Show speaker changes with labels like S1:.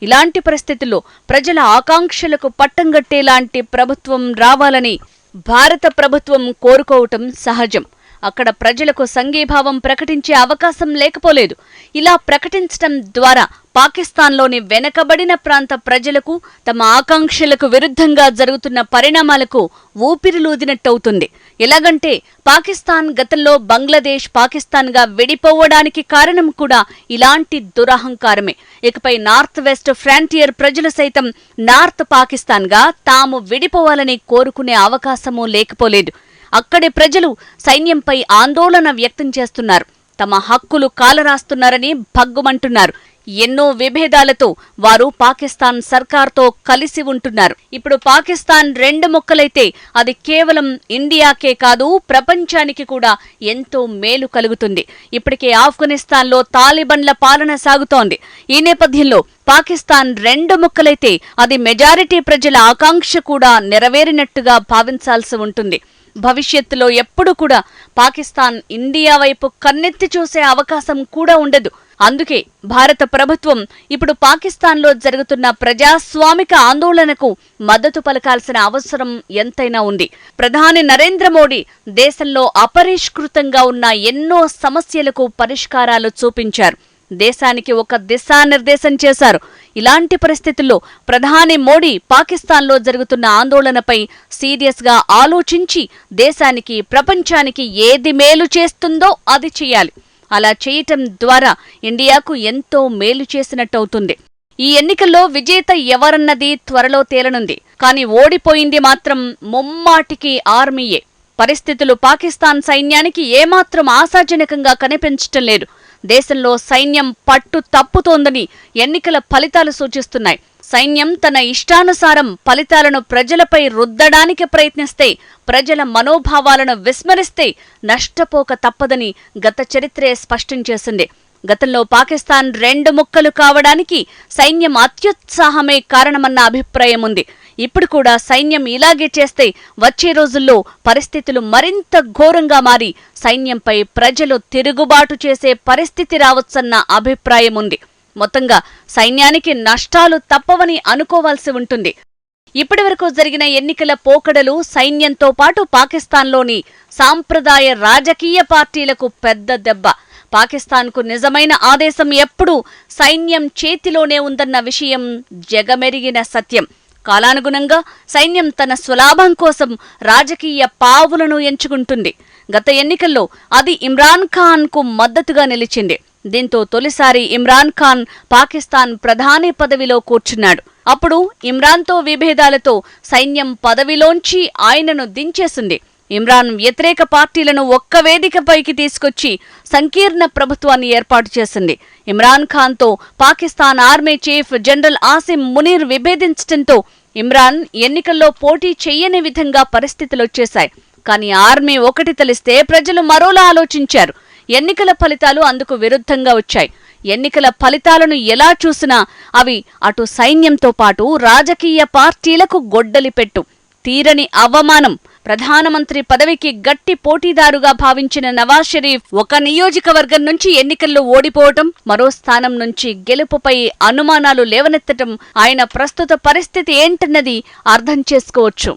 S1: ఇలాంటి పరిస్థితుల్లో ప్రజల ఆకాంక్షలకు పట్టం గట్టేలాంటి ప్రభుత్వం రావాలని భారత ప్రభుత్వం కోరుకోవటం సహజం. అక్కడ ప్రజలకు సంఘీభావం ప్రకటించే అవకాశం లేకపోలేదు. ఇలా ప్రకటించటం ద్వారా పాకిస్తాన్లోని వెనకబడిన ప్రాంత ప్రజలకు తమ ఆకాంక్షలకు విరుద్ధంగా జరుగుతున్న పరిణామాలకు ఊపిరిలూదినట్టవుతుంది. ఎలాగంటే పాకిస్తాన్ గతంలో బంగ్లాదేశ్ పాకిస్తాన్గా విడిపోవడానికి కారణం కూడా ఇలాంటి దురహంకారమే. ఇకపై నార్త్ వెస్ట్ ఫ్రాంటియర్ ప్రజలు సైతం నార్త్ పాకిస్తాన్గా తాము విడిపోవాలని కోరుకునే అవకాశమూ లేకపోలేదు. అక్కడి ప్రజలు సైన్యంపై ఆందోళన వ్యక్తం చేస్తున్నారు. తమ హక్కులు కాలరాస్తున్నారని భగ్గుమంటున్నారు. ఎన్నో విభేదాలతో వారు పాకిస్తాన్ సర్కార్తో కలిసి ఉంటున్నారు. ఇప్పుడు పాకిస్తాన్ రెండు ముక్కలైతే అది కేవలం ఇండియాకే కాదు, ప్రపంచానికి కూడా ఎంతో మేలు కలుగుతుంది. ఇప్పటికే ఆఫ్ఘనిస్తాన్లో తాలిబన్ల పాలన సాగుతోంది. ఈ నేపథ్యంలో పాకిస్తాన్ రెండు ముక్కలైతే అది మెజారిటీ ప్రజల ఆకాంక్ష కూడా నెరవేరినట్టుగా భావించాల్సి ఉంటుంది. భవిష్యత్తులో ఎప్పుడు కూడా పాకిస్తాన్ ఇండియా వైపు కన్నెత్తి చూసే అవకాశం కూడా ఉండదు. అందుకే భారత ప్రభుత్వం ఇప్పుడు పాకిస్తాన్లో జరుగుతున్న ప్రజాస్వామిక ఆందోళనకు మద్దతు పలకాల్సిన అవసరం ఎంతైనా ఉంది. ప్రధాని నరేంద్ర మోడీ దేశంలో అపరిష్కృతంగా ఉన్న ఎన్నో సమస్యలకు పరిష్కారాలు చూపించారు. దేశానికి ఒక దిశానిర్దేశం చేశారు. ఇలాంటి పరిస్థితుల్లో ప్రధాని మోడీ పాకిస్తాన్లో జరుగుతున్న ఆందోళనపై సీరియస్గా ఆలోచించి దేశానికి ప్రపంచానికి ఏది మేలు చేస్తుందో అది చేయాలి. అలా చేయటం ద్వారా ఇండియాకు ఎంతో మేలు చేసినట్టవుతుంది. ఈ ఎన్నికల్లో విజేత ఎవరన్నది త్వరలో తేలనుంది. కానీ ఓడిపోయింది మాత్రం ముమ్మాటికి ఆర్మీయే. పరిస్థితులు పాకిస్తాన్ సైన్యానికి ఏమాత్రం ఆశాజనకంగా కనిపించటం లేదు. దేశంలో సైన్యం పట్టు తప్పుతోందని ఎన్నికల ఫలితాలు సూచిస్తున్నాయి. సైన్యం తన ఇష్టానుసారం ఫలితాలను ప్రజలపై రుద్దడానికి ప్రయత్నిస్తే, ప్రజల మనోభావాలను విస్మరిస్తే నష్టపోక తప్పదని గత చరిత్రే స్పష్టం చేసింది. గతంలో పాకిస్తాన్ రెండు ముక్కలు కావడానికి సైన్యం అత్యుత్సాహమే కారణమన్న అభిప్రాయం ఉంది. ఇప్పుడు కూడా సైన్యం ఇలాగే చేస్తే వచ్చే రోజుల్లో పరిస్థితులు మరింత ఘోరంగా మారి సైన్యంపై ప్రజలు తిరుగుబాటు చేసే పరిస్థితి రావచ్చన్న అభిప్రాయం ఉంది. మొత్తంగా సైన్యానికి నష్టాలు తప్పవని అనుకోవాల్సి ఉంటుంది. ఇప్పటివరకు జరిగిన ఎన్నికల పోకడలు సైన్యంతో పాటు పాకిస్తాన్లోని సాంప్రదాయ రాజకీయ పార్టీలకు పెద్ద దెబ్బ. పాకిస్తాన్కు నిజమైన ఆదేశం ఎప్పుడూ సైన్యం చేతిలోనే ఉందన్న విషయం జగమెరిగిన సత్యం. కాలానుగుణంగా సైన్యం తన స్వలాభం కోసం రాజకీయ పావులను ఎంచుకుంటుంది. గత ఎన్నికల్లో అది ఇమ్రాన్ ఖాన్కు మద్దతుగా నిలిచింది. దీంతో తొలిసారి ఇమ్రాన్ ఖాన్ పాకిస్తాన్ ప్రధాని పదవిలో కూర్చున్నాడు. అప్పుడు ఇమ్రాన్తో విభేదాలతో సైన్యం పదవిలోంచి ఆయనను దించేసింది. ఇమ్రాన్ వ్యతిరేక పార్టీలను ఒక్క వేదికపైకి తీసుకొచ్చి సంకీర్ణ ప్రభుత్వాన్ని ఏర్పాటు చేసింది. ఇమ్రాన్ ఖాన్తో Pakistan army chief general Asim Munir విభేదించడంతో ఇమ్రాన్ ఎన్నికల్లో పోటీ చెయ్యని విధంగా పరిస్థితులొచ్చేశాయి. కానీ ఆర్మీ ఒకటి తెలిస్తే ప్రజలు మరోలా ఆలోచించారు. ఎన్నికల ఫలితాలు అందుకు విరుద్ధంగా వచ్చాయి. ఎన్నికల ఫలితాలను ఎలా చూసినా అవి అటు సైన్యంతో పాటు రాజకీయ పార్టీలకు గొడ్డలిపెట్టు, తీరని అవమానం. ప్రధానమంత్రి పదవికి గట్టి పోటీదారుగా భావించిన నవాజ్ షరీఫ్ ఒక నియోజకవర్గం నుంచి ఎన్నికల్లో ఓడిపోవటం, మరో స్థానం నుంచి గెలుపుపై అనుమానాలు లేవనెత్తటం ఆయన ప్రస్తుత పరిస్థితి ఏంటన్నది అర్థం చేసుకోవచ్చు.